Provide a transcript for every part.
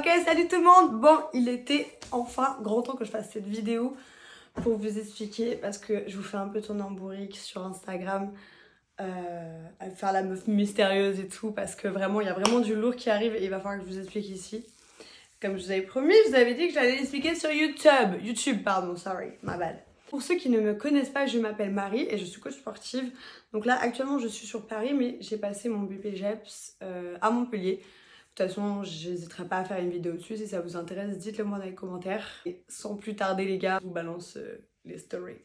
Ok, salut tout le monde. Bon, il était enfin grand temps que je fasse cette vidéo pour vous expliquer, parce que je vous fais un peu tourner en bourrique sur Instagram, à faire la meuf mystérieuse et tout, parce que vraiment, il y a vraiment du lourd qui arrive et il va falloir que je vous explique ici. Comme je vous avais promis, je vous avais dit que j'allais l'expliquer sur YouTube. YouTube, pardon, sorry, my bad. Pour ceux qui ne me connaissent pas, je m'appelle Marie et je suis coach sportive. Donc là, actuellement, je suis sur Paris, mais j'ai passé mon BPGEPS à Montpellier. De toute façon, j'hésiterai pas à faire une vidéo dessus. Si ça vous intéresse, dites-le moi dans les commentaires. Et sans plus tarder, les gars, je vous balance les stories.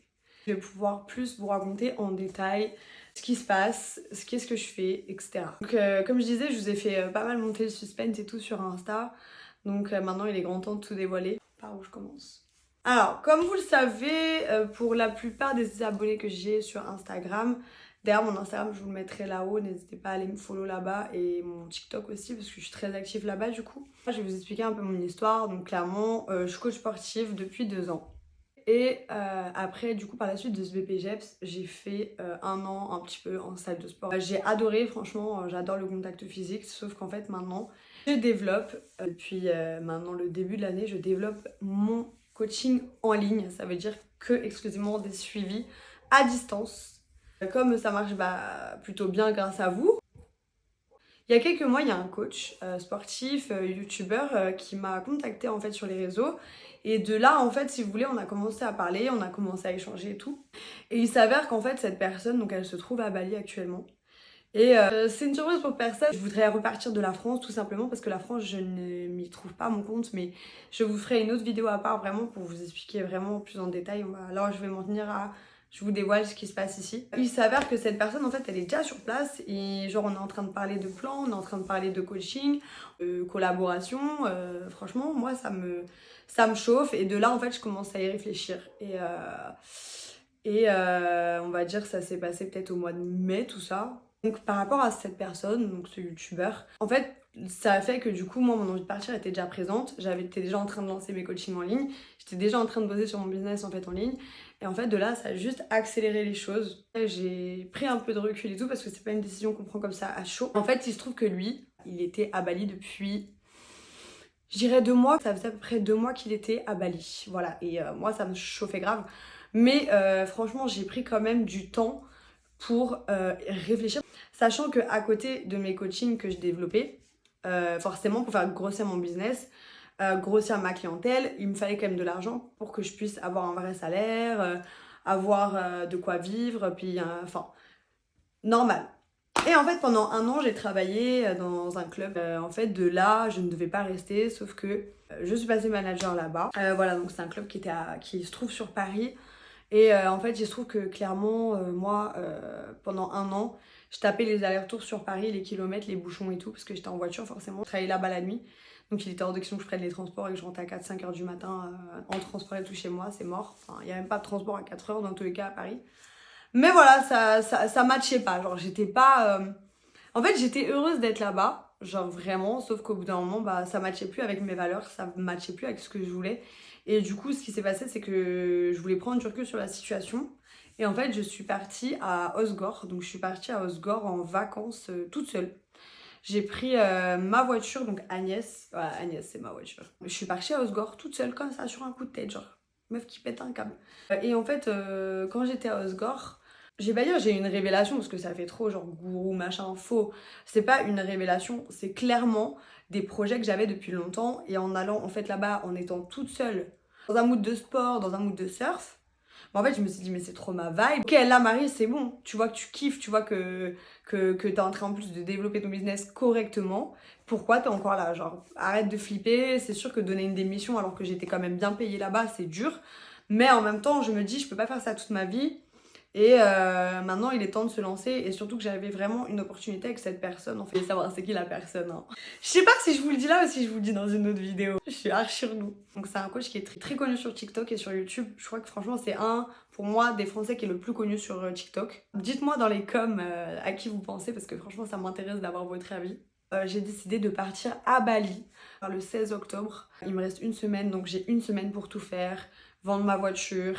Je vais pouvoir plus vous raconter en détail ce qui se passe, qu'est-ce que je fais, etc. Donc, comme je disais, je vous ai fait pas mal monter le suspense et tout sur Insta. Donc maintenant, il est grand temps de tout dévoiler. Par où je commence? Alors, comme vous le savez, pour la plupart des abonnés que j'ai sur Instagram, d'ailleurs mon Instagram je vous le mettrai là-haut, n'hésitez pas à aller me follow là-bas et mon TikTok aussi parce que je suis très active là-bas du coup. Je vais vous expliquer un peu mon histoire, donc clairement je suis coach sportive depuis 2 ans. Et après du coup par la suite de ce BPGEPS, j'ai fait 1 an un petit peu en salle de sport. J'ai adoré, franchement j'adore le contact physique, sauf qu'en fait maintenant je développe, depuis maintenant le début de l'année, je développe mon coaching en ligne. Ça veut dire que exclusivement des suivis à distance. Comme ça marche plutôt bien grâce à vous. Il y a quelques mois, il y a un coach sportif, youtubeur, qui m'a contacté en fait sur les réseaux. Et de là, en fait, si vous voulez, on a commencé à parler, on a commencé à échanger et tout. Et il s'avère qu'en fait, cette personne, donc elle se trouve à Bali actuellement. Et c'est une surprise pour personne. Je voudrais repartir de la France tout simplement parce que la France, je ne m'y trouve pas mon compte. Mais je vous ferai une autre vidéo à part vraiment pour vous expliquer vraiment plus en détail. Là, je vais m'en tenir à... Je vous dévoile ce qui se passe ici. Il s'avère que cette personne, en fait, elle est déjà sur place. Et genre, on est en train de parler de plans, on est en train de parler de coaching, de collaboration. Franchement, moi, ça me chauffe. Et de là, en fait, je commence à y réfléchir. Et on va dire que ça s'est passé peut-être au mois de mai, tout ça. Donc par rapport à cette personne, donc ce youtubeur, en fait ça a fait que du coup moi mon envie de partir était déjà présente. J'étais déjà en train de lancer mes coachings en ligne, j'étais déjà en train de bosser sur mon business en fait en ligne. Et en fait de là ça a juste accéléré les choses. J'ai pris un peu de recul et tout parce que c'est pas une décision qu'on prend comme ça à chaud. En fait il se trouve que lui, il était à Bali depuis... Je dirais 2 mois, ça faisait à peu près 2 mois qu'il était à Bali. Voilà, et moi ça me chauffait grave. Mais franchement j'ai pris quand même du temps pour réfléchir. Sachant qu'à côté de mes coachings que je développais, forcément pour faire grossir mon business, grossir ma clientèle, il me fallait quand même de l'argent pour que je puisse avoir un vrai salaire, avoir de quoi vivre, puis enfin, normal. Et en fait pendant 1 an j'ai travaillé dans un club. En fait de là je ne devais pas rester, sauf que je suis passée manager là-bas. Voilà, donc c'est un club qui se trouve sur Paris. Et en fait, il se trouve que clairement, moi, pendant 1 an, je tapais les allers-retours sur Paris, les kilomètres, les bouchons et tout, parce que j'étais en voiture forcément. Je travaillais là-bas la nuit, donc il était hors de question que je prenne les transports et que je rentre à 4-5 heures du matin en transport et tout chez moi, c'est mort. Enfin, il n'y a même pas de transport à 4 heures dans tous les cas à Paris. Mais voilà, ça matchait pas, genre j'étais pas... En fait, j'étais heureuse d'être là-bas, genre vraiment, sauf qu'au bout d'un moment, ça matchait plus avec mes valeurs, ça matchait plus avec ce que je voulais. Et du coup, ce qui s'est passé, c'est que je voulais prendre du recul sur la situation. Et en fait, je suis partie à Osgore. Donc, je suis partie à Osgore en vacances toute seule. J'ai pris ma voiture, donc Agnès. Voilà, Agnès, c'est ma voiture. Je suis partie à Osgore toute seule, comme ça, sur un coup de tête, genre, meuf qui pète un câble. Et en fait, quand j'étais à Osgore, je vais pas dire j'ai eu une révélation parce que ça fait trop genre gourou machin faux. C'est pas une révélation, c'est clairement des projets que j'avais depuis longtemps. Et en allant en fait là-bas, en étant toute seule, dans un mood de sport, dans un mood de surf, en fait je me suis dit mais c'est trop ma vibe. Ok là Marie c'est bon, tu vois que tu kiffes, tu vois que t'es en train en plus de développer ton business correctement. Pourquoi t'es encore là? Genre arrête de flipper, c'est sûr que donner une démission alors que j'étais quand même bien payée là-bas c'est dur. Mais en même temps je me dis je peux pas faire ça toute ma vie. Et maintenant il est temps de se lancer et surtout que j'avais vraiment une opportunité avec cette personne. En fait, savoir c'est qui la personne. Hein. Je sais pas si je vous le dis là ou si je vous le dis dans une autre vidéo. Je suis archi relou. Donc c'est un coach qui est très connu sur TikTok et sur YouTube. Je crois que franchement c'est pour moi, des Français qui est le plus connu sur TikTok. Dites-moi dans les coms à qui vous pensez parce que franchement ça m'intéresse d'avoir votre avis. J'ai décidé de partir à Bali le 16 octobre. Il me reste 1 semaine, donc j'ai 1 semaine pour tout faire. Vendre ma voiture,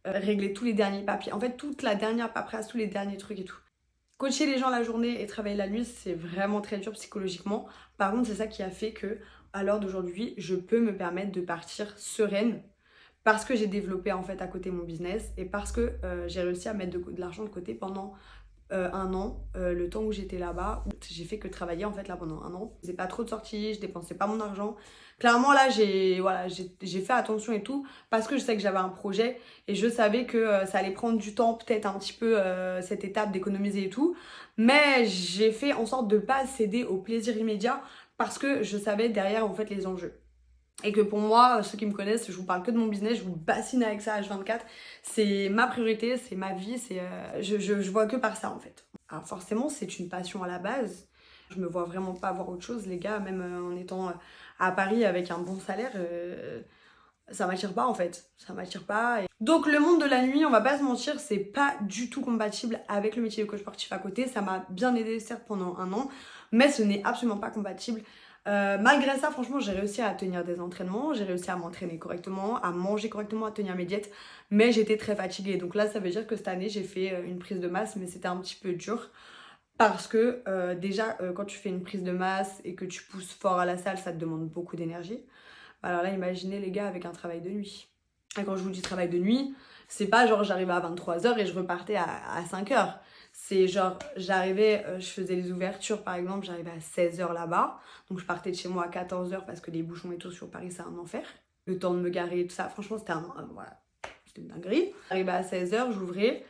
régler tous les derniers papiers. En fait, toute la dernière paperasse, tous les derniers trucs et tout. Coacher les gens la journée et travailler la nuit, c'est vraiment très dur psychologiquement. Par contre, c'est ça qui a fait que à l'heure d'aujourd'hui, je peux me permettre de partir sereine parce que j'ai développé en fait à côté mon business et parce que j'ai réussi à mettre de l'argent de côté pendant un an, le temps où j'étais là-bas. J'ai fait que travailler en fait là pendant un an. Je faisais pas trop de sorties, je dépensais pas mon argent. Clairement là j'ai fait attention et tout parce que je sais que j'avais un projet et je savais que ça allait prendre du temps peut-être un petit peu cette étape d'économiser et tout. Mais j'ai fait en sorte de pas céder au plaisir immédiat parce que je savais derrière en fait les enjeux. Et que pour moi, ceux qui me connaissent, je vous parle que de mon business, je vous bassine avec ça H24. C'est ma priorité, c'est ma vie, je vois que par ça en fait. Alors forcément, c'est une passion à la base. Je me vois vraiment pas voir autre chose, les gars, même en étant à Paris avec un bon salaire, ça m'attire pas en fait. Ça m'attire pas. Donc le monde de la nuit, on va pas se mentir, c'est pas du tout compatible avec le métier de coach sportif à côté. Ça m'a bien aidé certes pendant un an, mais ce n'est absolument pas compatible. Malgré ça, franchement, j'ai réussi à tenir des entraînements, j'ai réussi à m'entraîner correctement, à manger correctement, à tenir mes diètes, mais j'étais très fatiguée. Donc là, ça veut dire que cette année, j'ai fait une prise de masse, mais c'était un petit peu dur. Parce que déjà, quand tu fais une prise de masse et que tu pousses fort à la salle, ça te demande beaucoup d'énergie. Alors là, imaginez les gars avec un travail de nuit. Et quand je vous dis travail de nuit, c'est pas genre j'arrivais à 23h et je repartais à 5h. C'est genre j'arrivais, je faisais les ouvertures par exemple, j'arrivais à 16h là-bas. Donc je partais de chez moi à 14h parce que les bouchons et tout sur Paris c'est un enfer. Le temps de me garer et tout ça, franchement voilà, c'était une dinguerie. J'arrivais à 16h, j'ouvrais.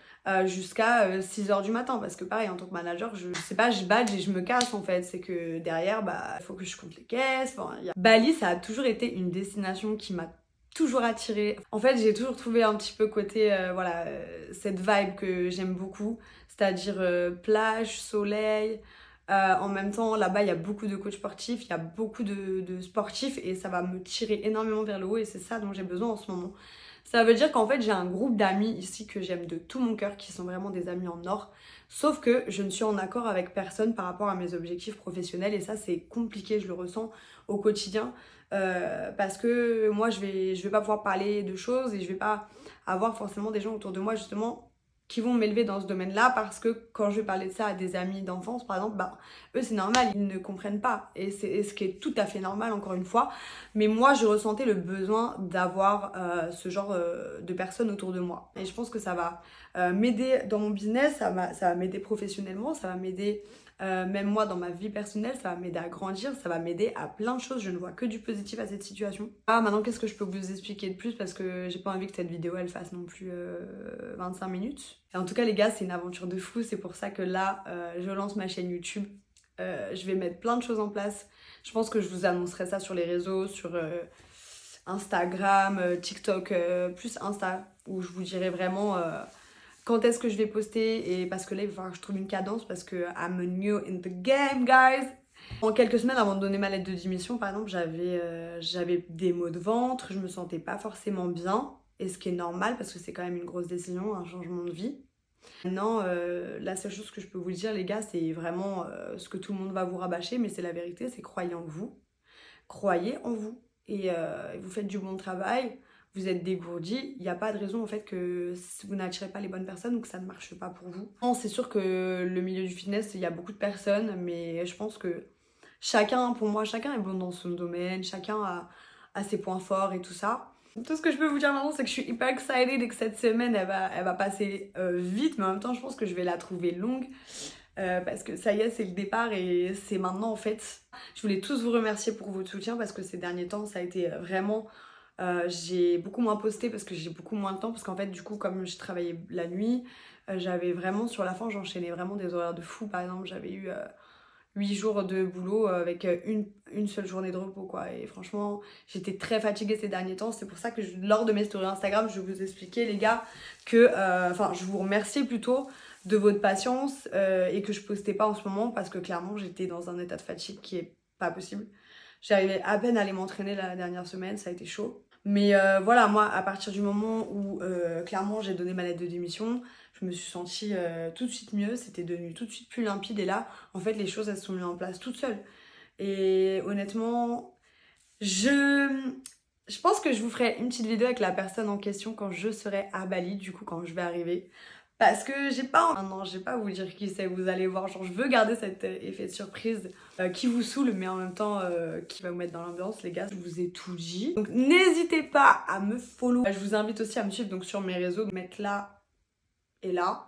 Jusqu'à 6h du matin parce que pareil en tant que manager je sais pas, je badge et je me casse en fait, c'est que derrière bah il faut que je compte les caisses, Bali ça a toujours été une destination qui m'a toujours attirée. En fait j'ai toujours trouvé un petit peu côté cette vibe que j'aime beaucoup, c'est-à-dire plage, soleil. En même temps, là-bas, il y a beaucoup de coachs sportifs, il y a beaucoup de sportifs et ça va me tirer énormément vers le haut et c'est ça dont j'ai besoin en ce moment. Ça veut dire qu'en fait, j'ai un groupe d'amis ici que j'aime de tout mon cœur, qui sont vraiment des amis en or. Sauf que je ne suis en accord avec personne par rapport à mes objectifs professionnels et ça, c'est compliqué, je le ressens au quotidien. Parce que moi, je vais pas pouvoir parler de choses et je vais pas avoir forcément des gens autour de moi, justement, qui vont m'élever dans ce domaine-là parce que quand je vais parler de ça à des amis d'enfance, par exemple, bah, eux, c'est normal, ils ne comprennent pas. Et c'est ce qui est tout à fait normal, encore une fois. Mais moi, je ressentais le besoin d'avoir ce genre de personnes autour de moi. Et je pense que ça va m'aider dans mon business, ça va m'aider professionnellement, ça va m'aider même moi dans ma vie personnelle, ça va m'aider à grandir, ça va m'aider à plein de choses. Je ne vois que du positif à cette situation. Ah, maintenant, qu'est-ce que je peux vous expliquer de plus parce que j'ai pas envie que cette vidéo elle fasse non plus 25 minutes. Et en tout cas, les gars, c'est une aventure de fou. C'est pour ça que là, je lance ma chaîne YouTube. Je vais mettre plein de choses en place. Je pense que je vous annoncerai ça sur les réseaux, sur Instagram, TikTok, plus Insta, où je vous dirai vraiment quand est-ce que je vais poster. Et parce que là, il va falloir que je trouve une cadence parce que I'm new in the game, guys. En quelques semaines avant de donner ma lettre de démission, par exemple, j'avais des maux de ventre, je me sentais pas forcément bien. Et ce qui est normal parce que c'est quand même une grosse décision, un changement de vie. Maintenant, la seule chose que je peux vous dire, les gars, c'est vraiment ce que tout le monde va vous rabâcher, mais c'est la vérité, c'est croyez en vous. Croyez en vous. Et vous faites du bon travail, vous êtes dégourdi, il n'y a pas de raison en fait que vous n'attirez pas les bonnes personnes ou que ça ne marche pas pour vous. Non, c'est sûr que le milieu du fitness, il y a beaucoup de personnes, mais je pense que pour moi, chacun est bon dans son domaine, chacun a ses points forts et tout ça. Tout ce que je peux vous dire maintenant, c'est que je suis hyper excited et que cette semaine, elle va passer vite, mais en même temps, je pense que je vais la trouver longue. Parce que ça y est, c'est le départ et c'est maintenant en fait. Je voulais tous vous remercier pour votre soutien parce que ces derniers temps, ça a été vraiment... j'ai beaucoup moins posté parce que j'ai beaucoup moins de temps parce qu'en fait, du coup, comme je travaillais la nuit, j'avais vraiment, sur la fin, j'enchaînais vraiment des horaires de fou. Par exemple, j'avais eu 8 jours de boulot avec une seule journée de repos quoi. Et franchement, j'étais très fatiguée ces derniers temps. C'est pour ça que lors de mes stories Instagram, je vous expliquais les gars que, je vous remercie plutôt de votre patience et que je postais pas en ce moment parce que clairement j'étais dans un état de fatigue qui est pas possible. J'arrivais à peine à aller m'entraîner la dernière semaine, ça a été chaud. Mais voilà, moi, à partir du moment où clairement j'ai donné ma lettre de démission, je me suis sentie tout de suite mieux, c'était devenu tout de suite plus limpide. Et là, en fait, les choses, elles se sont mises en place toutes seules. Et honnêtement, je pense que je vous ferai une petite vidéo avec la personne en question quand je serai à Bali, du coup, quand je vais arriver. Parce que j'ai pas... Non, je vais pas vous dire qui c'est, vous allez voir. Genre, je veux garder cet effet de surprise qui vous saoule, mais en même temps qui va vous mettre dans l'ambiance, les gars. Je vous ai tout dit. Donc, n'hésitez pas à me follow. Je vous invite aussi à me suivre donc, sur mes réseaux, mettre là et là.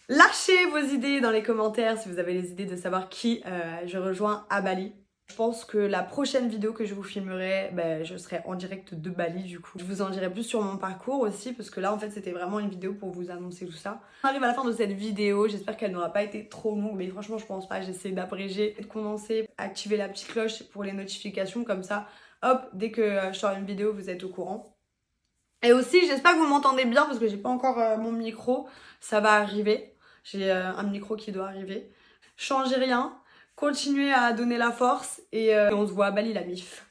Lâchez vos idées dans les commentaires si vous avez les idées de savoir qui je rejoins à Bali. Je pense que la prochaine vidéo que je vous filmerai, je serai en direct de Bali du coup. Je vous en dirai plus sur mon parcours aussi parce que là en fait c'était vraiment une vidéo pour vous annoncer tout ça. On arrive à la fin de cette vidéo, j'espère qu'elle n'aura pas été trop longue mais franchement je pense pas, j'essaie d'abréger, de condenser, activer la petite cloche pour les notifications comme ça, hop, dès que je sors une vidéo vous êtes au courant. Et aussi j'espère que vous m'entendez bien parce que j'ai pas encore mon micro, ça va arriver. J'ai un micro qui doit arriver. Changez rien, continuez à donner la force et on se voit à Bali la mif.